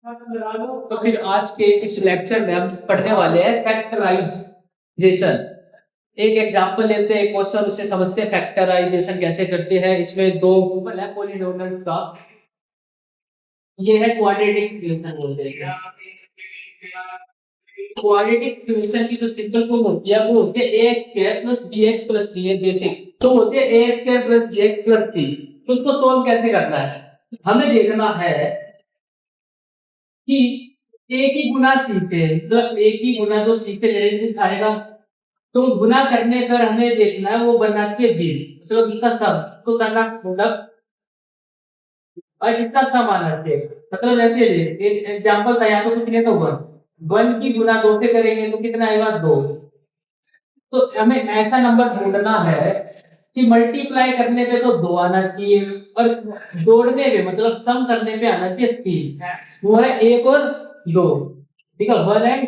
तो फिर आज के इस लेक्चर में हम पढ़ने वाले हैं फैक्टराइजेशन। एक एग्जांपल लेते हैं, क्वेश्चन उससे समझते हैं फैक्टराइजेशन कैसे करते हैं। इसमें दो सिंपल है पॉलिनोमियल्स का, ये है क्वाड्रेटिक इक्वेशन बोलते हैं। क्वाड्रेटिक इक्वेशन की जो सिंपल फॉर्म होती है वो होती है ax square plus bx plus c, basic तो होती है ax square plus bx plus c। तो उसको सोल्व कैसे करना है, हमें देखना है कि एक ही गुना सी से, मतलब एक ही गुना जो सी से रिलेटेड आएगा, तो गुना करने पर हमें देखना है वो बनाती है बी, मतलब इसका सम तो करना प्रोडक्ट और इसका सम आना चाहिए। मतलब ऐसे एक एग्जांपल था, यहाँ पे कुछ नहीं था, वन की गुना दो से करेंगे तो कितना आएगा दो। तो हमें ऐसा नंबर ढूंढना है कि मल्टीप्लाई करने पे तो दो आना चाहिए और जोड़ने पे मतलब सम करने पे आना चाहिए तीन, वो है एक और दो, ठीक है, वन एंड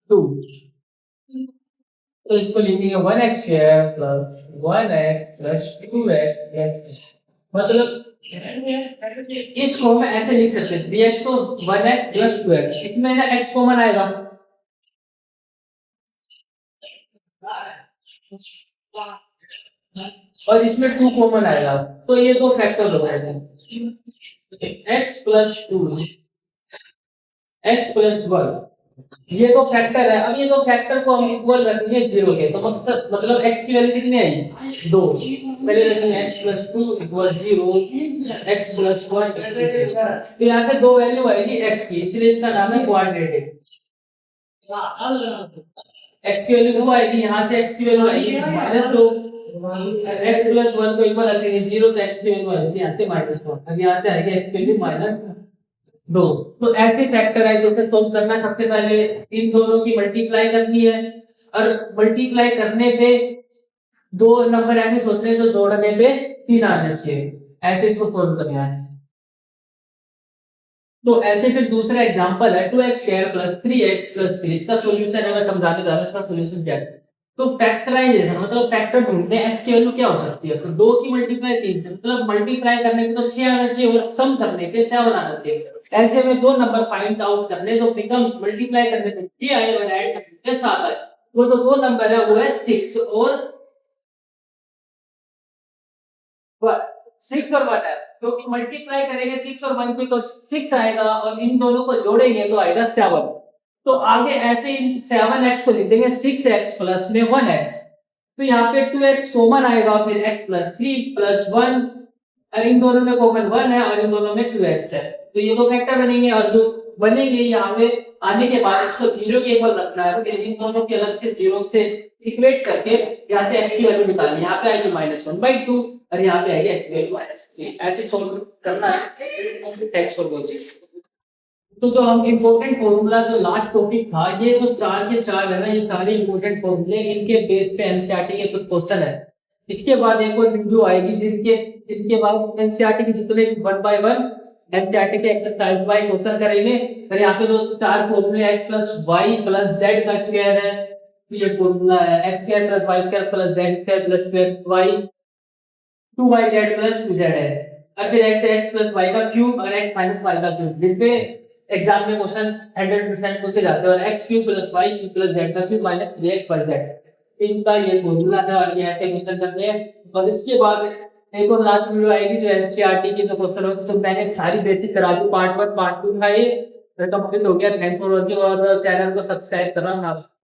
टू। तो इसको लिखेंगे one x square plus one x plus two x, मतलब इसको मैं ऐसे लिख सकते हैं, 3x को 1x प्लस 2x, इसमें ना x कॉमन आएगा और इसमें 2 कॉमन आएगा, तो ये दो फैक्टर हो जाएंगे x प्लस 2 x प्लस 1, ये दो फैक्टर है। अब ये दो फैक्टर को हम इक्वल रखेंगे जीरो के, तो मतलब x की वैल्यू कितनी आई दो, पहले रखेंगे x plus 2 equal 0, x plus 1 तो यहाँ से दो वैल्यू आएगी x की, इसलिए इसका नाम है क्वाड्रेटिक। x की वैल्यू 2 आएगी, यहाँ से x की वैल्यू आएगी -2, x प्लस 1 को इक्वल रखेंगे 0, तो x की वैल्यू आएगी यहाँ से -1, अब यहाँ से आएगी x की वैल्यू -2। तो ऐसे फैक्टराइजेशन सोल्व करना, सबसे पहले इन दोनों की मल्टीप्लाई करनी है और मल्टीप्लाई करने पे दो नंबर ऐसे सोचने हैं जो जोड़ने पे तीन आना चाहिए, ऐसे इसको सोल्व करना है। तो ऐसे फिर दूसरा एग्जांपल है 2x square plus 3x plus 3, इसका सॉल्यूशन है, मैं समझाने जा रहा हूं इसका सॉल्यूशन क्या है। तो फैक्टराइजेशन मतलब फैक्टर ढूंढते हैं, x की वैल्यू क्या हो सकती है, तो 2 की मल्टीप्लाई 3 से, मतलब मल्टीप्लाई करने पे तो 6 आना चाहिए और सम करने पे 7 आना चाहिए। ऐसे में दो नंबर फाइंड आउट करने, तो बिकम्स मल्टीप्लाई करने पे 3 आए और ऐड करने पे 7 आए, वो जो दो नंबर है वो है 6 और 6 और 1 है, क्योंकि मल्टीप्लाई करेंगे 6 और 1 पे तो 6 आएगा और इन दोनों को जोड़ेंगे तो आएगा 7। तो आगे ऐसे ही 7x को लिख देंगे 6x प्लस में 1x, तो यहाँ पे 2x कॉमन आएगा, फिर x प्लस 3 प्लस 1 और इन दोनों में कॉमन 1 है और इन दोनों में 2x है, तो ये दो फैक्टर बनेंगे और जो बनेंगे यहाँ पे आने के बाद इसको जीरो के इक्वल रखना है, फिर इन दोनों के अलग से जीरो से इक्वेट करके यहाँ से x की वैल्यू निकालनी है, यहाँ पे आएगी -1/2 और यहाँ पे आएगी x की वैल्यू -3, ऐसे सॉल्व करना है टेक्स्ट और लॉजिक। तो जो हम इंपॉर्टेंट फॉर्मूला जो लास्ट टॉपिक था, ये जो चार के चार है ना, ये सारे इंपॉर्टेंट फॉर्मूले, इनके बेस पे एनसीईआरटी के कुछ क्वेश्चन है। इसके बाद एक और वीडियो आएगी जिनके इनके बाद एनसीईआरटी के जितने 1 बाय 1 एनसीईआरटी के एक्सरसाइज बाय क्वेश्चन करेंगे। और यहाँ पे जो चार फॉर्मूले x plus y plus z का स्क्वायर है, ये फॉर्मूला है x square plus y square plus z square plus 2xy 2yz plus 2z है, और फिर x प्लस y का क्यूब और x माइनस y का क्यूब, जिन पे एग्जाम में क्वेश्चन 100% पूछे जाते हैं, और x cube plus y cube plus z का क्यूब माइनस 3x/z, इनका ये फॉर्मूला है और ये ऐसे क्वेश्चन करते हैं। और इसके बाद एक और लास्ट वीडियो आएगी जो एनसीईआरटी की जो क्वेश्चन होते हैं, तो मैंने सारी बेसिक करा दी, पार्ट 1 पार्ट 2 था, ये कंप्लीट हो गया। थैंक्स फॉर वॉचिंग और चैनल को सब्सक्राइब करना ना